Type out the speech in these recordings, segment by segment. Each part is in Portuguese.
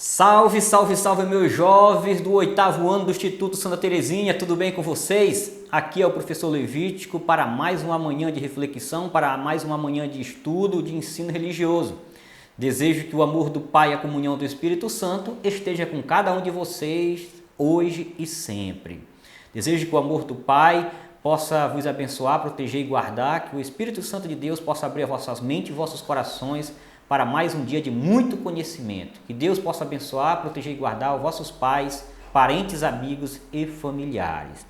Salve, salve, salve, meus jovens do 8º ano do Instituto Santa Terezinha, tudo bem com vocês? Aqui é o professor Levítico para mais uma manhã de reflexão, para mais uma manhã de estudo, de ensino religioso. Desejo que o amor do Pai e a comunhão do Espírito Santo esteja com cada um de vocês, hoje e sempre. Desejo que o amor do Pai possa vos abençoar, proteger e guardar, que o Espírito Santo de Deus possa abrir vossas mentes e vossos corações para mais um dia de muito conhecimento. Que Deus possa abençoar, proteger e guardar os vossos pais, parentes, amigos e familiares.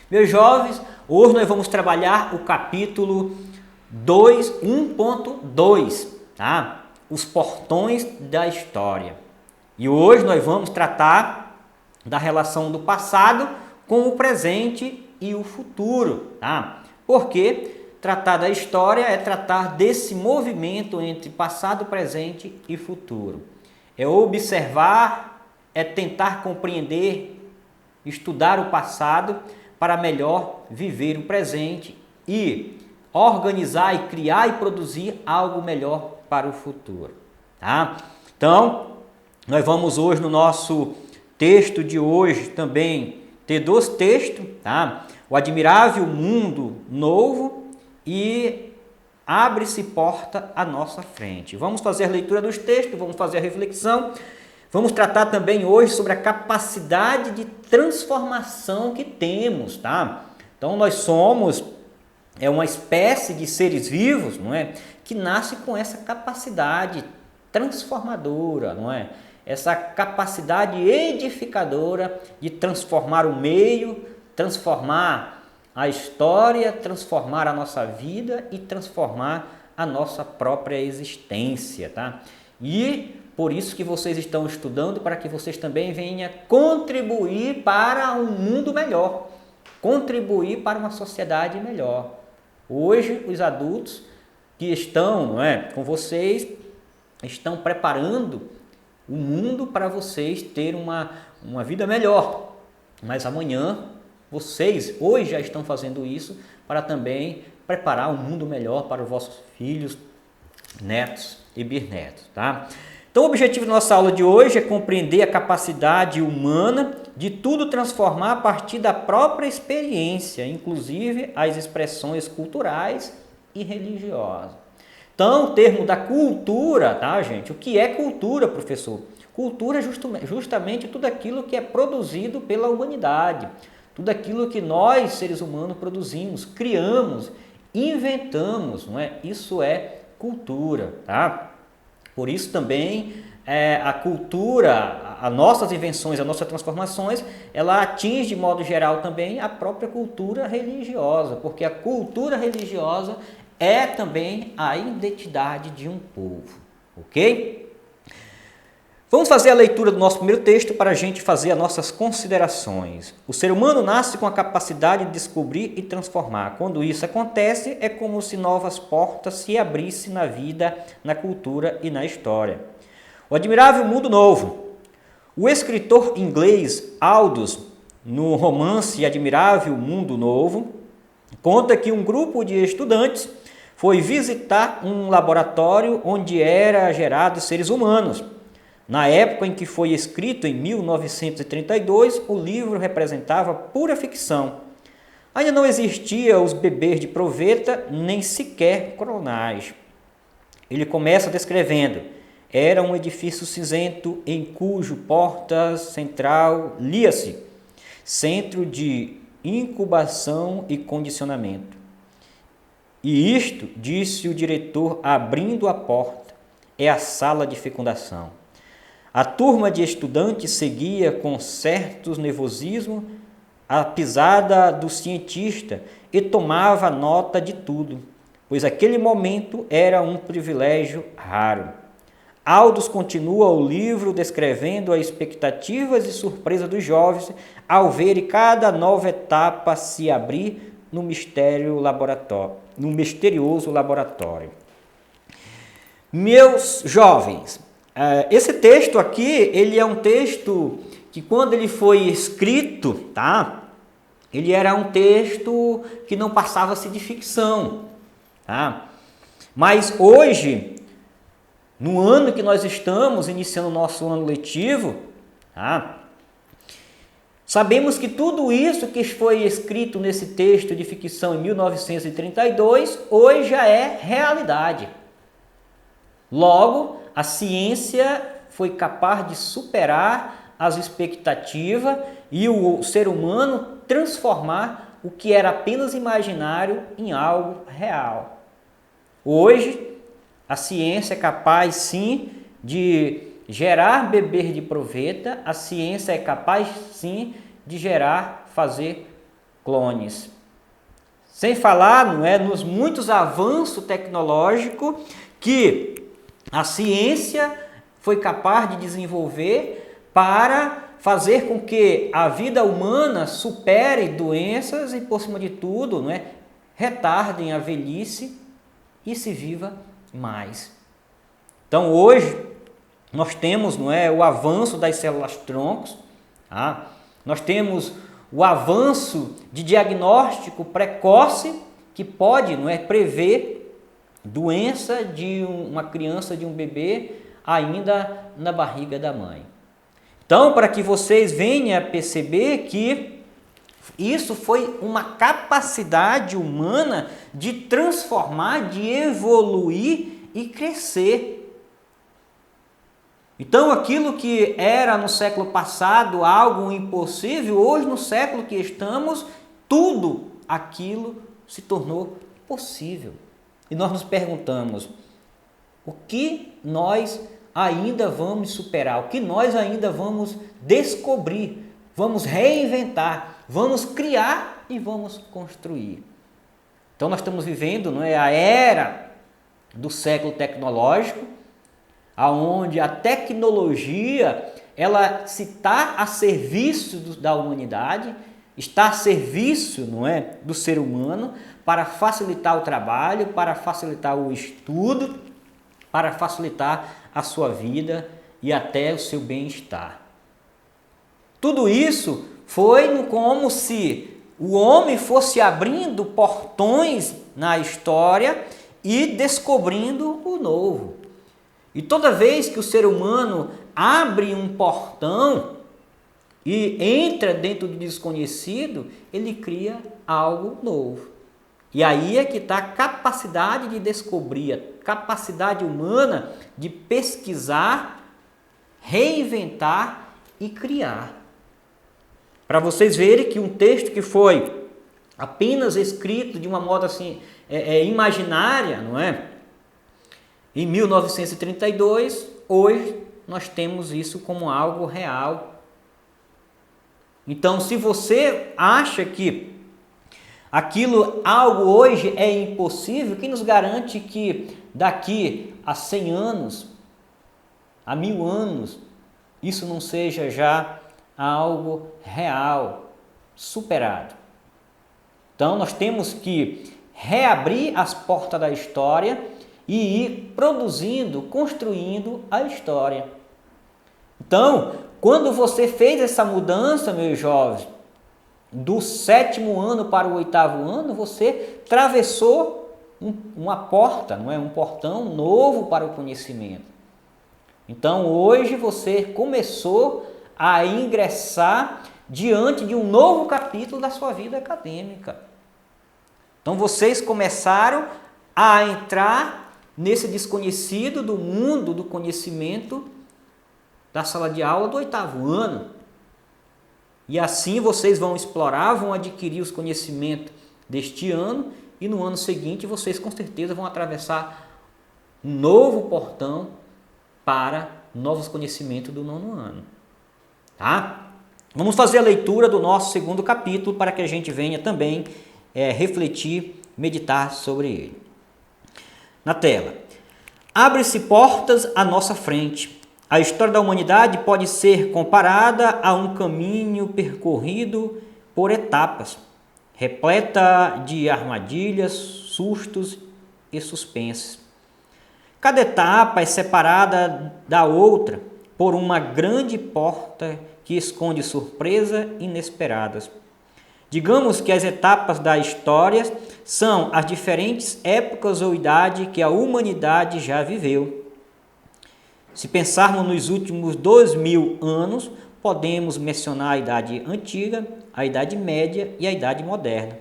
Meus jovens, hoje nós vamos trabalhar o capítulo 1.2, tá? Os portões da história. E hoje nós vamos tratar da relação do passado com o presente e o futuro, tá? Porque tratar da história é tratar desse movimento entre passado, presente e futuro. É observar, é tentar compreender, estudar o passado para melhor viver o presente e organizar e criar e produzir algo melhor para o futuro, tá? Então, nós vamos hoje no nosso texto de hoje também ter dois textos, tá? O Admirável Mundo Novo e Abre-se Porta à Nossa Frente. Vamos fazer a leitura dos textos, vamos fazer a reflexão. Vamos tratar também hoje sobre a capacidade de transformação que temos, tá? Então nós somos uma espécie de seres vivos, não é? Que nasce com essa capacidade transformadora, não é? Essa capacidade edificadora de transformar o meio, transformar a história, transformar a nossa vida e transformar a nossa própria existência, tá? E por isso que vocês estão estudando, para que vocês também venham contribuir para um mundo melhor, contribuir para uma sociedade melhor. Hoje, os adultos que estão, não é, com vocês, estão preparando o mundo para vocês terem uma vida melhor, mas amanhã vocês hoje já estão fazendo isso para também preparar um mundo melhor para os vossos filhos, netos e bisnetos, tá? Então o objetivo da nossa aula de hoje é compreender a capacidade humana de tudo transformar a partir da própria experiência, inclusive as expressões culturais e religiosas. Então o termo da cultura, tá, gente? O que é cultura, professor? Cultura é justamente tudo aquilo que é produzido pela humanidade. Tudo aquilo que nós, seres humanos, produzimos, criamos, inventamos, não é? Isso é cultura, tá? Por isso também a cultura, as nossas invenções, as nossas transformações, ela atinge de modo geral também a própria cultura religiosa, porque a cultura religiosa é também a identidade de um povo, ok? Vamos fazer a leitura do nosso primeiro texto para a gente fazer as nossas considerações. O ser humano nasce com a capacidade de descobrir e transformar. Quando isso acontece, é como se novas portas se abrissem na vida, na cultura e na história. O Admirável Mundo Novo. O escritor inglês Aldous, no romance Admirável Mundo Novo, conta que um grupo de estudantes foi visitar um laboratório onde eram gerados seres humanos. Na época em que foi escrito, em 1932, o livro representava pura ficção. Ainda não existia os bebês de proveta, nem sequer clonagem. Ele começa descrevendo: era um edifício cinzento em cujo porta central lia-se Centro de Incubação e Condicionamento. E isto, disse o diretor abrindo a porta, é a sala de fecundação. A turma de estudantes seguia com certo nervosismo a pisada do cientista e tomava nota de tudo, pois aquele momento era um privilégio raro. Aldous continua o livro descrevendo as expectativas e surpresa dos jovens ao verem cada nova etapa se abrir no misterioso laboratório. Meus jovens, esse texto aqui, ele é um texto que quando ele foi escrito, tá? Ele era um texto que não passava-se de ficção, tá? Mas hoje no ano que nós estamos iniciando o nosso ano letivo, tá? Sabemos que tudo isso que foi escrito nesse texto de ficção em 1932, hoje já é realidade. Logo, a ciência foi capaz de superar as expectativas e o ser humano transformar o que era apenas imaginário em algo real. Hoje, a ciência é capaz sim de gerar bebês de proveta, a ciência é capaz sim de fazer clones. Sem falar, não é, nos muitos avanços tecnológicos que a ciência foi capaz de desenvolver para fazer com que a vida humana supere doenças e, por cima de tudo, não é, retardem a velhice e se viva mais. Então, hoje, nós temos, não é, o avanço das células-troncos, tá? Nós temos o avanço de diagnóstico precoce que pode, não é, prever doença de uma criança, de um bebê, ainda na barriga da mãe. Então, para que vocês venham a perceber que isso foi uma capacidade humana de transformar, de evoluir e crescer. Então, aquilo que era no século passado algo impossível, hoje no século que estamos, tudo aquilo se tornou possível. E nós nos perguntamos, o que nós ainda vamos superar? O que nós ainda vamos descobrir? Vamos reinventar, vamos criar e vamos construir. Então, nós estamos vivendo, não é, a era do século tecnológico, aonde a tecnologia ela se está a serviço da humanidade, está a serviço, não é, do ser humano, para facilitar o trabalho, para facilitar o estudo, para facilitar a sua vida e até o seu bem-estar. Tudo isso foi como se o homem fosse abrindo portões na história e descobrindo o novo. E toda vez que o ser humano abre um portão e entra dentro do desconhecido, ele cria algo novo. E aí é que está a capacidade de descobrir, a capacidade humana de pesquisar, reinventar e criar. Para vocês verem que um texto que foi apenas escrito de uma modo assim, imaginária, não é? Em 1932, hoje nós temos isso como algo real. Então, se você acha que algo hoje é impossível, quem nos garante que daqui a 100 anos, a 1000 anos, isso não seja já algo real, superado? Então, nós temos que reabrir as portas da história e ir produzindo, construindo a história. Então, quando você fez essa mudança, meus jovens, do 7º ano para o 8º ano, você atravessou uma porta, não é? Um portão novo para o conhecimento. Então, hoje você começou a ingressar diante de um novo capítulo da sua vida acadêmica. Então, vocês começaram a entrar nesse desconhecido do mundo do conhecimento da sala de aula do 8º ano. E assim vocês vão explorar, vão adquirir os conhecimentos deste ano e no ano seguinte vocês com certeza vão atravessar um novo portão para novos conhecimentos do 9º ano. Tá? Vamos fazer a leitura do nosso 2º capítulo para que a gente venha também refletir, meditar sobre ele. Na tela. Abre-se portas à nossa frente. A história da humanidade pode ser comparada a um caminho percorrido por etapas, repleta de armadilhas, sustos e suspenses. Cada etapa é separada da outra por uma grande porta que esconde surpresas inesperadas. Digamos que as etapas da história são as diferentes épocas ou idade que a humanidade já viveu. se pensarmos nos últimos 2000 anos, podemos mencionar a Idade Antiga, a Idade Média e a Idade Moderna.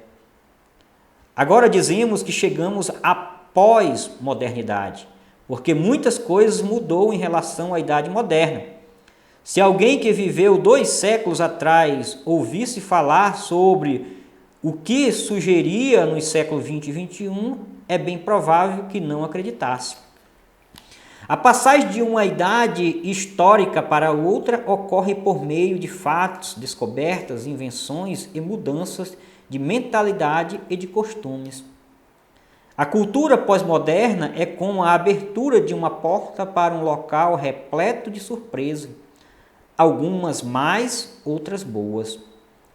Agora dizemos que chegamos à pós-modernidade, porque muitas coisas mudou em relação à Idade Moderna. Se alguém que viveu 2 séculos atrás ouvisse falar sobre o que sugeria nos séculos 20 e 21, é bem provável que não acreditasse. A passagem de uma idade histórica para outra ocorre por meio de fatos, descobertas, invenções e mudanças de mentalidade e de costumes. A cultura pós-moderna é como a abertura de uma porta para um local repleto de surpresa, algumas mais, outras boas.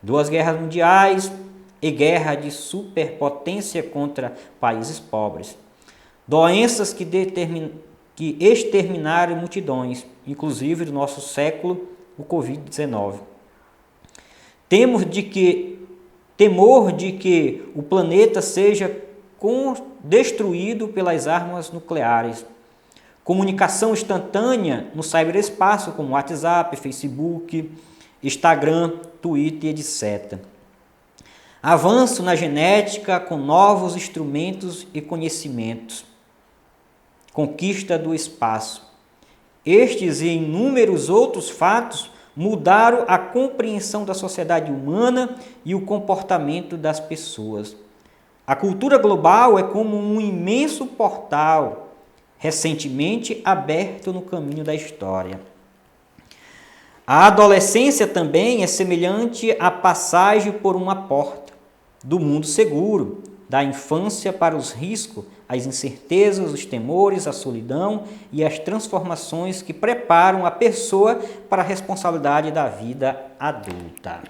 2 guerras mundiais e guerra de superpotência contra países pobres. Doenças que exterminaram multidões, inclusive do nosso século, o Covid-19. Temor de que o planeta seja destruído pelas armas nucleares. Comunicação instantânea no ciberespaço, como WhatsApp, Facebook, Instagram, Twitter, etc. Avanço na genética com novos instrumentos e conhecimentos. Conquista do espaço. Estes e inúmeros outros fatos mudaram a compreensão da sociedade humana e o comportamento das pessoas. A cultura global é como um imenso portal recentemente aberto no caminho da história. A adolescência também é semelhante à passagem por uma porta do mundo seguro, da infância para os riscos, as incertezas, os temores, a solidão e as transformações que preparam a pessoa para a responsabilidade da vida adulta.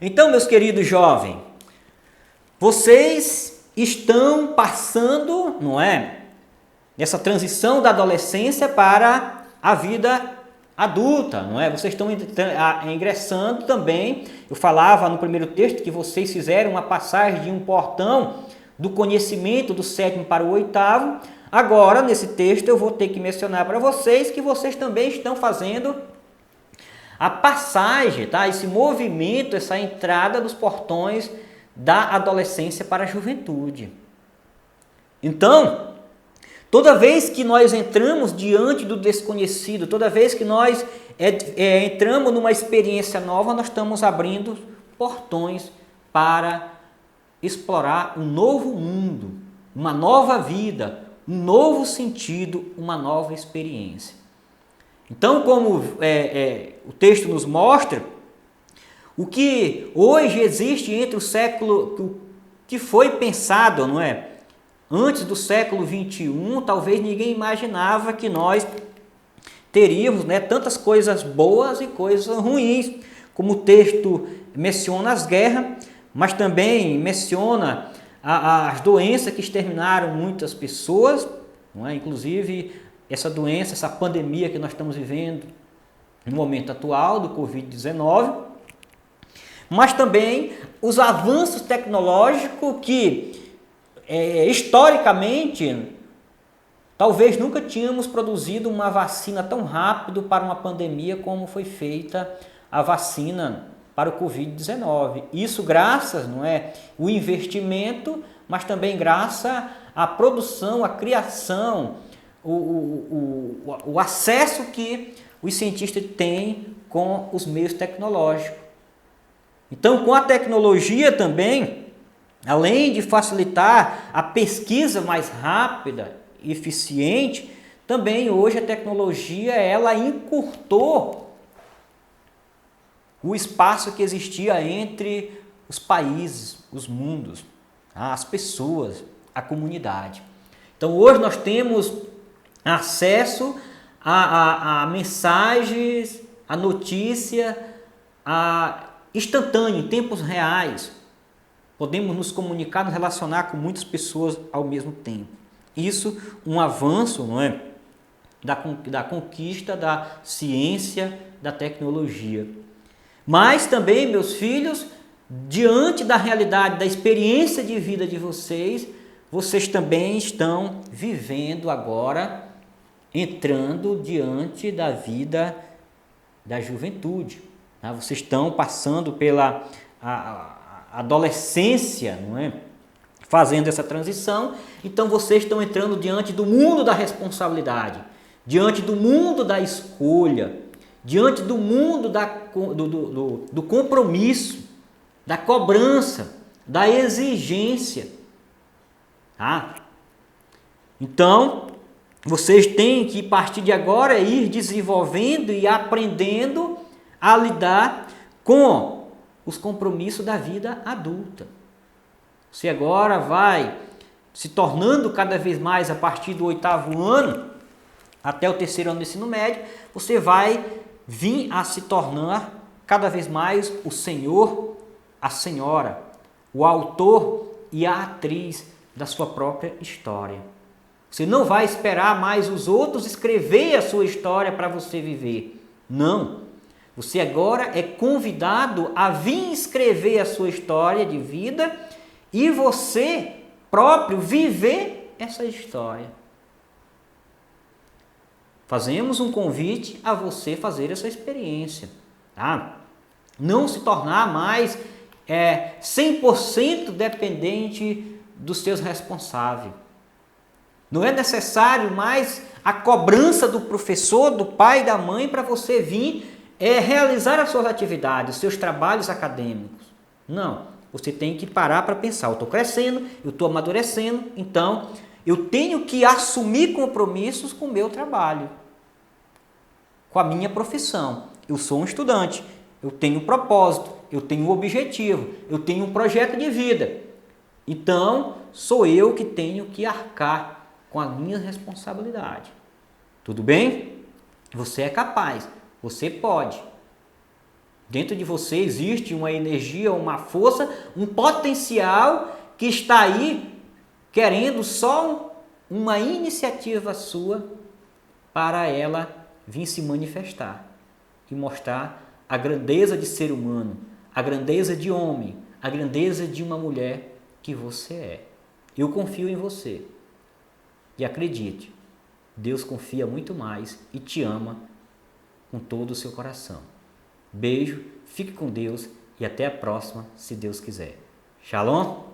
Então, meus queridos jovens, vocês estão passando, não é, nessa transição da adolescência para a vida adulta, não é? Vocês estão ingressando também. Eu falava no primeiro texto que vocês fizeram uma passagem de um portão do conhecimento do 7º para o 8º. Agora, nesse texto, eu vou ter que mencionar para vocês que vocês também estão fazendo a passagem, tá? Esse movimento, essa entrada dos portões da adolescência para a juventude. Então, toda vez que nós entramos diante do desconhecido, toda vez que nós entramos numa experiência nova, nós estamos abrindo portões para explorar um novo mundo, uma nova vida, um novo sentido, uma nova experiência. Então, como o texto nos mostra, o que hoje existe entre o século que foi pensado, não é? Antes do século 21, talvez ninguém imaginava que nós teríamos, né, tantas coisas boas e coisas ruins, como o texto menciona as guerras, mas também menciona as doenças que exterminaram muitas pessoas, não é? Inclusive essa doença, essa pandemia que nós estamos vivendo no momento atual do Covid-19, mas também os avanços tecnológicos que historicamente, talvez nunca tínhamos produzido uma vacina tão rápido para uma pandemia como foi feita a vacina para o Covid-19. Isso graças, não é, o investimento, mas também graças à produção, à criação, o acesso que os cientistas têm com os meios tecnológicos. Então, com a tecnologia também, além de facilitar a pesquisa mais rápida e eficiente, também hoje a tecnologia ela encurtou o espaço que existia entre os países, os mundos, as pessoas, a comunidade. Então hoje nós temos acesso a mensagens, a notícia instantânea, em tempos reais. Podemos nos comunicar, nos relacionar com muitas pessoas ao mesmo tempo. Isso um avanço, não é, da conquista da ciência, da tecnologia. Mas também, meus filhos, diante da realidade, da experiência de vida de vocês, vocês também estão vivendo agora entrando diante da vida da juventude. Tá? Vocês estão passando pela adolescência, não é? Fazendo essa transição, então vocês estão entrando diante do mundo da responsabilidade, diante do mundo da escolha, diante do mundo do compromisso, da cobrança, da exigência. Tá? Então, vocês têm que, a partir de agora, ir desenvolvendo e aprendendo a lidar com os compromissos da vida adulta. Você agora vai se tornando cada vez mais, a partir do 8º ano, até o 3º ano do ensino médio, você vai vir a se tornar cada vez mais o senhor, a senhora, o autor e a atriz da sua própria história. Você não vai esperar mais os outros escrever a sua história para você viver. Não. Você agora é convidado a vir escrever a sua história de vida e você próprio viver essa história. Fazemos um convite a você fazer essa experiência. Tá? Não se tornar mais 100% dependente dos seus responsáveis. Não é necessário mais a cobrança do professor, do pai e da mãe para você vir realizar as suas atividades, os seus trabalhos acadêmicos. Não. Você tem que parar para pensar, eu estou crescendo, eu estou amadurecendo, então eu tenho que assumir compromissos com o meu trabalho, com a minha profissão. Eu sou um estudante, eu tenho um propósito, eu tenho um objetivo, eu tenho um projeto de vida. Então, sou eu que tenho que arcar com a minha responsabilidade. Tudo bem? Você é capaz, você pode. Dentro de você existe uma energia, uma força, um potencial que está aí querendo só uma iniciativa sua para ela vir se manifestar e mostrar a grandeza de ser humano, a grandeza de homem, a grandeza de uma mulher que você é. Eu confio em você. E acredite, Deus confia muito mais e te ama com todo o seu coração. Beijo, fique com Deus e até a próxima, se Deus quiser. Shalom!